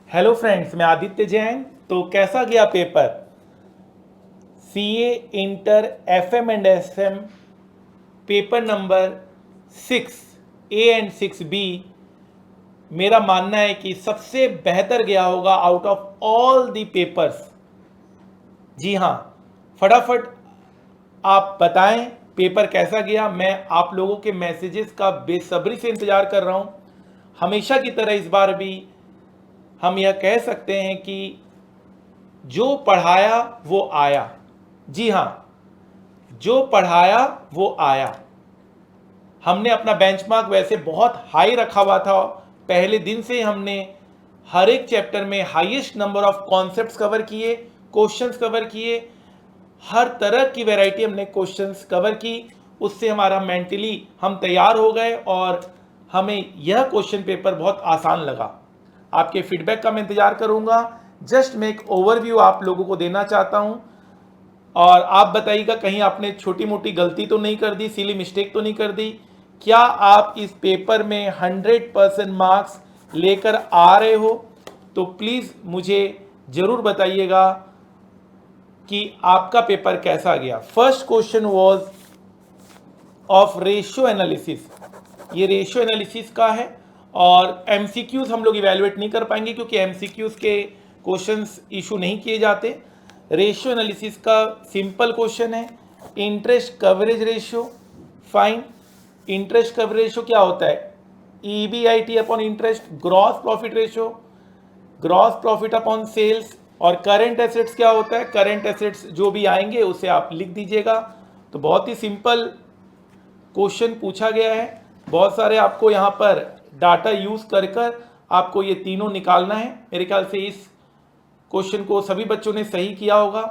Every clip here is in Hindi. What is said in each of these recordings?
हेलो फ्रेंड्स, मैं आदित्य जैन। तो कैसा गया paper? CA inter FM and SM paper number 6A and 6B। मेरा मानना है कि सबसे बेहतर गया होगा out of all the papers. जी हाँ, फटाफट आप बताएं पेपर कैसा गया। मैं आप लोगों के मैसेजेस का बेसब्री से इंतज़ार कर रहा हूँ। हमेशा की तरह इस बार भी हम यह कह सकते हैं कि जो पढ़ाया वो आया। जी हाँ, जो पढ़ाया वो आया। हमने अपना बेंचमार्क वैसे बहुत हाई रखा हुआ था। पहले दिन से हमने हर एक चैप्टर में highest number of concepts cover किए, क्वेश्चंस कवर किए, हर तरह की वैरायटी हमने क्वेश्चंस कवर की। उससे हमारा मेंटली हम तैयार हो गए और हमें यह क्वेश्चन पेपर बहुत आसान लगा। आपके फीडबैक का मैं इंतजार करूंगा। जस्ट मैं एक ओवरव्यू आप लोगों को देना चाहता हूं और आप बताइएगा कहीं आपने छोटी मोटी गलती तो नहीं कर दी, सिली मिस्टेक तो नहीं कर दी। क्या आप इस पेपर में 100% मार्क्स लेकर आ रहे हो? तो प्लीज़ मुझे ज़रूर बताइएगा कि आपका पेपर कैसा गया। First question was of ratio analysis. ये रेशियो एनालिसिस का है और एमसीक्यूज हम लोग इवेलुएट नहीं कर पाएंगे क्योंकि एमसीक्यूज के क्वेश्चंस इशू नहीं किए जाते। रेशियो एनालिसिस का सिंपल क्वेश्चन है, interest coverage ratio fine. Interest coverage ratio क्या होता है? EBIT upon interest, gross profit ratio, gross profit upon sales. और करंट एसेट्स क्या होता है? करंट एसेट्स जो भी आएंगे उसे आप लिख दीजिएगा। तो बहुत ही सिंपल क्वेश्चन पूछा गया है। बहुत सारे आपको यहाँ पर डाटा यूज कर कर आपको ये तीनों निकालना है। मेरे ख्याल से इस क्वेश्चन को सभी बच्चों ने सही किया होगा।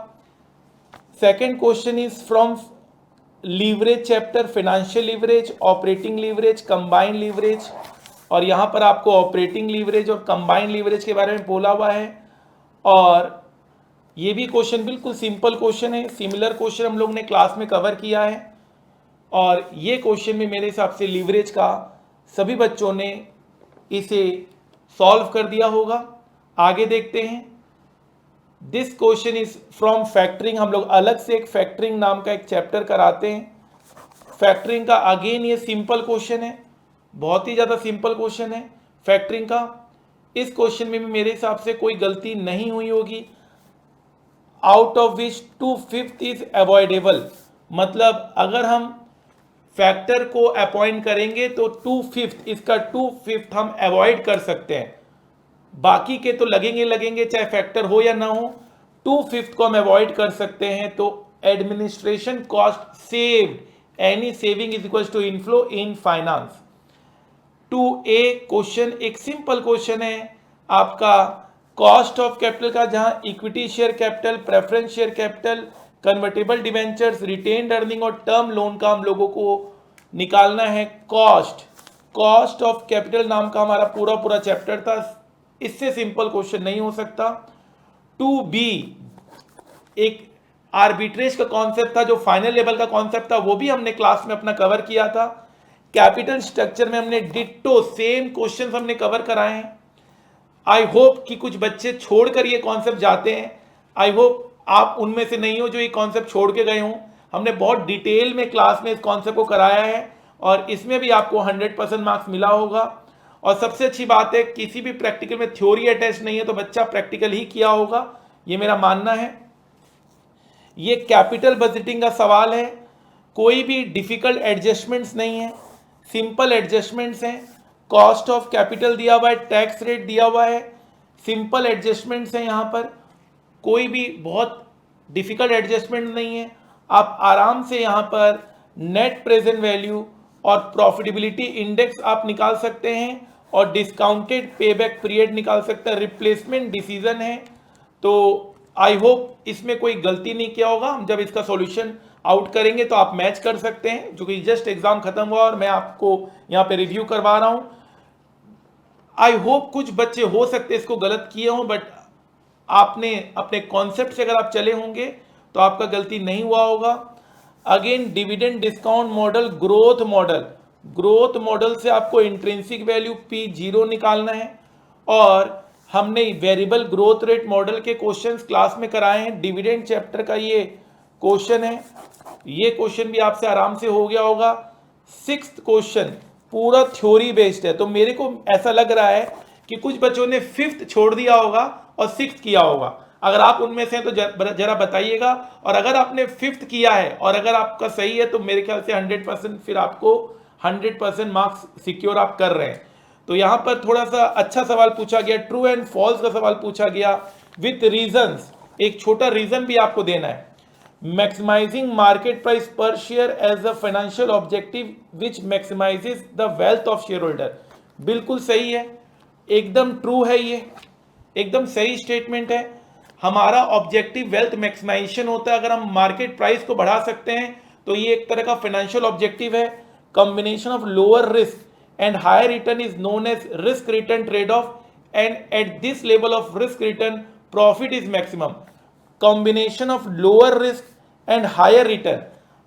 Second question is from leverage chapter, financial leverage, operating leverage, combined leverage. और यहाँ पर आपको ऑपरेटिंग लीवरेज और कंबाइंड लीवरेज के बारे में बोला हुआ है। और ये भी क्वेश्चन बिल्कुल सिंपल क्वेश्चन है, सिमिलर क्वेश्चन हम लोग ने क्लास में कवर किया है। और ये क्वेश्चन में मेरे हिसाब से लीवरेज का सभी बच्चों ने इसे सॉल्व कर दिया होगा। आगे देखते हैं। This question is from factoring. हम लोग अलग से एक फैक्टरिंग नाम का एक चैप्टर कराते हैं। फैक्टरिंग का अगेन ये सिंपल क्वेश्चन है, बहुत ही ज़्यादा सिंपल क्वेश्चन है फैक्टरिंग का। इस क्वेश्चन में भी मेरे हिसाब से कोई गलती नहीं हुई होगी। Out of which 2/5 is avoidable. मतलब अगर हम फैक्टर को अपॉइंट करेंगे तो 2/5, इसका 2/5 हम अवॉइड कर सकते हैं। बाकी के तो लगेंगे चाहे फैक्टर हो या ना हो, 2/5 को हम अवॉइड कर सकते हैं। तो administration cost saved, any saving is equal to inflow in finance. 2A question एक सिंपल क्वेश्चन है आपका कॉस्ट ऑफ कैपिटल का, जहां equity share capital, preference share capital, convertible debentures, retained earning और टर्म लोन का हम लोगों को निकालना है कॉस्ट। कॉस्ट ऑफ कैपिटल नाम का हमारा पूरा पूरा चैप्टर था। इससे सिंपल क्वेश्चन नहीं हो सकता। 2B एक आर्बिट्रेज का कॉन्सेप्ट था, जो फाइनल लेवल का कॉन्सेप्ट था, वो भी हमने क्लास में अपना कवर किया था। कैपिटल स्ट्रक्चर में हमने डिट्टो सेम क्वेश्चंस हमने कवर कराए हैं। आई होप कि कुछ बच्चे छोड़कर ये कॉन्सेप्ट जाते हैं। आई होप आप उनमें से नहीं हो जो ये कॉन्सेप्ट छोड़ के गए हों। हमने बहुत डिटेल में क्लास में इस कॉन्सेप्ट को कराया है और इसमें भी आपको 100% मार्क्स मिला होगा। और सबसे अच्छी बात है, किसी भी प्रैक्टिकल में थ्योरी अटैच नहीं है, तो बच्चा प्रैक्टिकल ही किया होगा, ये मेरा मानना है। ये कैपिटल बजटिंग का सवाल है, कोई भी डिफिकल्ट एडजस्टमेंट्स नहीं है, सिंपल एडजस्टमेंट्स हैं। कॉस्ट ऑफ कैपिटल दिया हुआ है, टैक्स रेट दिया हुआ है, सिंपल एडजस्टमेंट्स हैं। यहाँ पर कोई भी बहुत डिफिकल्ट एडजस्टमेंट नहीं है। आप आराम से यहाँ पर नेट प्रेजेंट वैल्यू और प्रॉफिटेबिलिटी इंडेक्स आप निकाल सकते हैं और डिस्काउंटेड पेबैक पीरियड निकाल सकते हैं। रिप्लेसमेंट डिसीजन है। तो आई होप इसमें कोई गलती नहीं किया होगा। हम जब इसका सॉल्यूशन आउट करेंगे तो आप मैच कर सकते हैं, जो कि जस्ट एग्जाम खत्म हुआ और मैं आपको यहाँ पे रिव्यू करवा रहा हूँ। आई होप कुछ बच्चे हो सकते इसको गलत किए हों, बट आपने अपने कॉन्सेप्ट से अगर आप चले होंगे तो आपका गलती नहीं हुआ होगा। Again dividend discount model, growth model, growth model से आपको इंट्रिंसिक वैल्यू P0 निकालना है और हमने वेरिएबल ग्रोथ रेट मॉडल के क्वेश्चंस क्लास में कराए हैं। डिविडेंड चैप्टर का ये क्वेश्चन है, ये क्वेश्चन भी आपसे आराम से हो गया होगा। 6th क्वेश्चन पूरा थ्योरी बेस्ड है, तो मेरे को ऐसा लग रहा है कि कुछ बच्चों ने 5th छोड़ दिया होगा और 6th किया होगा। अगर आप उनमें से हैं तो जरा बताइएगा, और अगर आपने 5th किया है और अगर आपका सही है तो मेरे ख्याल से 100% फिर आपको 100% मार्क्स सिक्योर आप कर रहे हैं। तो यहाँ पर थोड़ा सा अच्छा सवाल पूछा गया, ट्रू एंड फॉल्स का सवाल पूछा गया विथ रीजंस। एक छोटा रीजन भी आपको देना है। मैक्सिमाइजिंग मार्केट प्राइस पर share as a financial objective which maximises the wealth of shareholder. बिल्कुल सही है, एकदम ट्रू है, ये एकदम सही स्टेटमेंट है। हमारा ऑब्जेक्टिव वेल्थ मैक्सिमाइजेशन होता है। अगर हम मार्केट प्राइस को बढ़ा सकते हैं तो ये एक तरह का फाइनेंशियल ऑब्जेक्टिव है। Combination of lower risk and higher return is known as risk return trade off, and at this level of risk return profit is maximum. Combination of lower risk and higher return,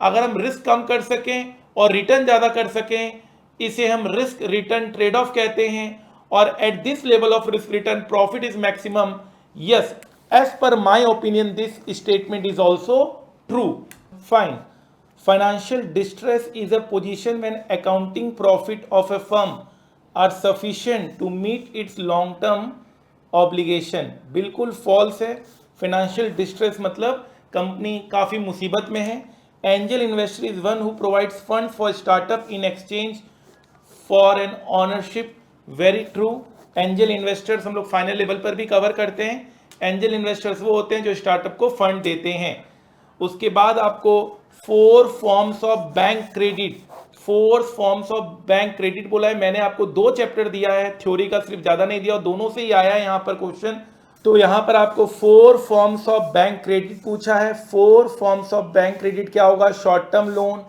अगर हम रिस्क कम कर सकें और रिटर्न ज़्यादा कर सकें, इसे हम रिस्क रिटर्न ट्रेड ऑफ कहते हैं। और at this level of risk return profit is maximum. Yes, as per my opinion this statement is also true. Fine. Financial distress is a position when accounting profit of a firm are sufficient to meet its long-term obligation। बिल्कुल false है। Financial distress मतलब कंपनी काफ़ी मुसीबत में है। Angel investor is one who provides fund for startup in exchange for an ownership। Very true। Angel investors हम लोग फाइनल लेवल पर भी कवर करते हैं। Angel investors वो होते हैं जो स्टार्टअप को फंड देते हैं। उसके बाद आपको 4 forms of bank credit, 4 forms of bank credit बोला है। मैंने आपको 2 चैप्टर दिया है, थ्योरी का सिर्फ ज्यादा नहीं दिया, और दोनों से ही आया है यहाँ पर क्वेश्चन। तो यहाँ पर आपको 4 फॉर्म्स ऑफ बैंक क्रेडिट पूछा है। 4 फॉर्म्स ऑफ बैंक क्रेडिट क्या होगा? Short term loan,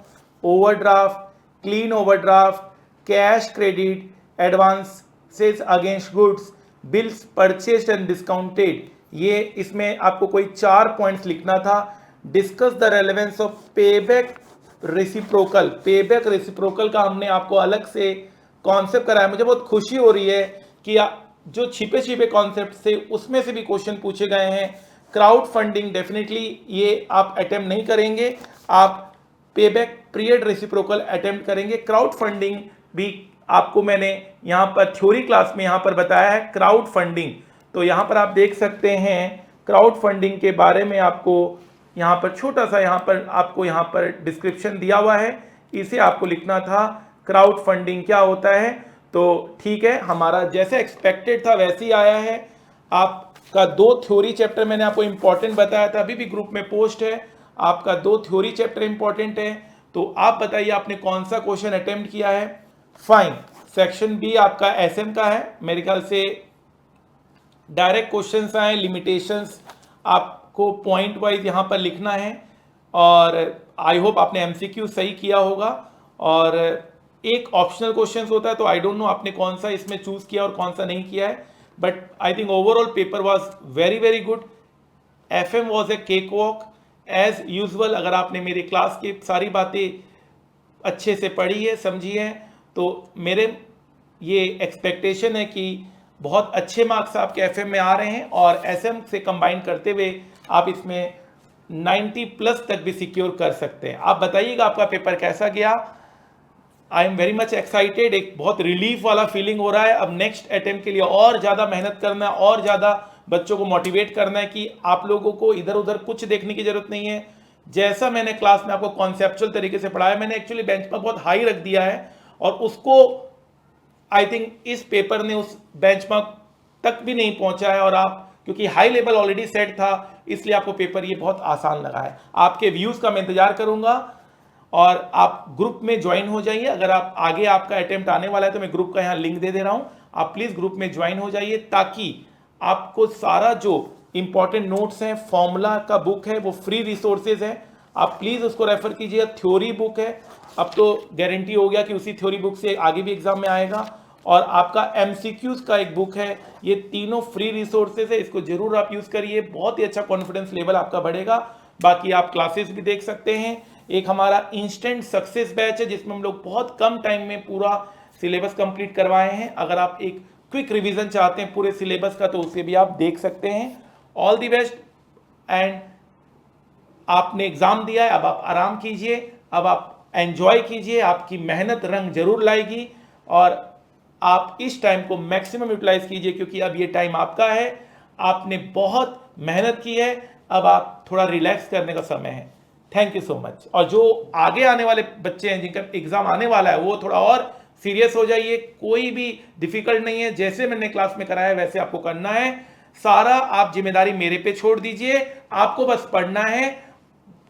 overdraft, clean overdraft, cash credit, advances against goods, bills purchased and discounted. ये इसमें आपको कोई 4 पॉइंट्स लिखना था। Discuss the relevance of payback reciprocal. Payback reciprocal का हमने आपको अलग से कॉन्सेप्ट कराया। मुझे बहुत खुशी हो रही है कि जो छिपे छिपे कॉन्सेप्ट थे उसमें से भी क्वेश्चन पूछे गए हैं। क्राउड फंडिंग डेफिनेटली ये आप अटेम्प्ट नहीं करेंगे, आप पेबैक पीरियड रेसिप्रोकल अटेम्प्ट करेंगे। क्राउड फंडिंग भी आपको मैंने यहाँ पर थ्योरी क्लास में यहाँ पर बताया है, क्राउड फंडिंग। तो यहाँ पर आप देख सकते हैं क्राउड फंडिंग के बारे में आपको यहाँ पर छोटा सा यहाँ पर डिस्क्रिप्शन दिया हुआ है, इसे आपको लिखना था। क्राउड फंडिंग क्या होता है? तो ठीक है, हमारा जैसे एक्सपेक्टेड था वैसे ही आया है। आपका 2 थ्योरी चैप्टर मैंने आपको इंपॉर्टेंट बताया था, अभी भी ग्रुप में पोस्ट है। आपका 2 थ्योरी चैप्टर इंपॉर्टेंट है, तो आप बताइए आपने कौन सा क्वेश्चन अटेम्प्ट किया है। फाइन। सेक्शन बी आपका एसएम का है, मेरे ख्याल से डायरेक्ट क्वेश्चंस आए। लिमिटेशंस आपको पॉइंट वाइज यहाँ पर लिखना है, और आई होप आपने एमसीक्यू सही किया होगा। और एक ऑप्शनल क्वेश्चंस होता है, तो आई डोंट नो आपने कौन सा इसमें चूज किया और कौन सा नहीं किया है, but I think overall paper was very very good. FM was a cakewalk as usual. अगर आपने मेरी क्लास की सारी बातें अच्छे से पढ़ी है, समझी है, तो मेरे ये एक्सपेक्टेशन है कि बहुत अच्छे मार्क्स आपके एफएम में आ रहे हैं, और एसएम से कंबाइन करते हुए आप इसमें 90+ तक भी सिक्योर कर सकते हैं। आप बताइएगा आपका पेपर कैसा गया। I am very much excited. एक बहुत रिलीफ वाला फीलिंग हो रहा है। अब नेक्स्ट अटेम्प्ट के लिए और ज़्यादा मेहनत करना है, और ज़्यादा बच्चों को मोटिवेट करना है कि आप लोगों को इधर उधर कुछ देखने की जरूरत नहीं है। जैसा मैंने क्लास में आपको कॉन्सेप्चुअल तरीके से पढ़ाया, मैंने एक्चुअली बेंचमार्क बहुत हाई रख दिया है, और उसको आई थिंक इस पेपर ने उस बेंचमार्क तक भी नहीं पहुंचा है। और आप क्योंकि हाई लेवल ऑलरेडी सेट था, इसलिए आपको पेपर ये बहुत आसान लगा है। आपके व्यूज़ का मैं इंतजार करूंगा, और आप ग्रुप में ज्वाइन हो जाइए। अगर आप आगे आपका अटेम्प्ट आने वाला है तो मैं ग्रुप का यहाँ लिंक दे रहा हूँ, आप प्लीज़ ग्रुप में ज्वाइन हो जाइए, ताकि आपको सारा जो इंपॉर्टेंट नोट्स हैं, फॉर्मूला का बुक है, वो फ्री रिसोर्सेज है, आप प्लीज़ उसको रेफर कीजिए। थ्योरी बुक है, अब तो गारंटी हो गया कि उसी थ्योरी बुक से आगे भी एग्जाम में आएगा। और आपका एमसीक्यूज का एक बुक है, ये तीनों फ्री रिसोर्सेज है, इसको जरूर आप यूज़ करिए। बहुत ही अच्छा कॉन्फिडेंस लेवल आपका बढ़ेगा। बाकी आप क्लासेस भी देख सकते हैं। एक हमारा इंस्टेंट सक्सेस बैच है, जिसमें हम लोग बहुत कम टाइम में पूरा सिलेबस कंप्लीट करवाए हैं। अगर आप एक क्विक रिवीजन चाहते हैं पूरे सिलेबस का तो उसे भी आप देख सकते हैं। All the best. एंड आपने एग्जाम दिया है, अब आप आराम कीजिए, अब आप एंजॉय कीजिए, आपकी मेहनत रंग जरूर लाएगी और आप इस टाइम को मैक्सिमम यूटिलाइज कीजिए क्योंकि अब ये टाइम आपका है। आपने बहुत मेहनत की है, अब आप थोड़ा रिलैक्स करने का समय है। Thank you so much. और जो आगे आने वाले बच्चे हैं जिनका एग्जाम आने वाला है वो थोड़ा और सीरियस हो जाइए। कोई भी डिफिकल्ट नहीं है, जैसे मैंने क्लास में कराया वैसे आपको करना है। सारा आप जिम्मेदारी मेरे पे छोड़ दीजिए, आपको बस पढ़ना है।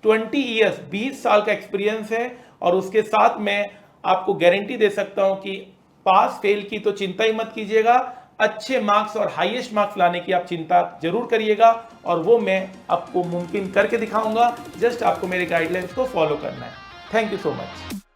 20 ईयर्स 20 साल का एक्सपीरियंस है और उसके साथ मैं आपको गारंटी दे सकता हूं कि पास फेल की तो चिंता ही मत कीजिएगा, अच्छे मार्क्स और हाईएस्ट मार्क्स लाने की आप चिंता जरूर करिएगा और वो मैं आपको मुमकिन करके दिखाऊंगा। जस्ट आपको मेरे गाइडलाइंस को फॉलो करना है। Thank you so much.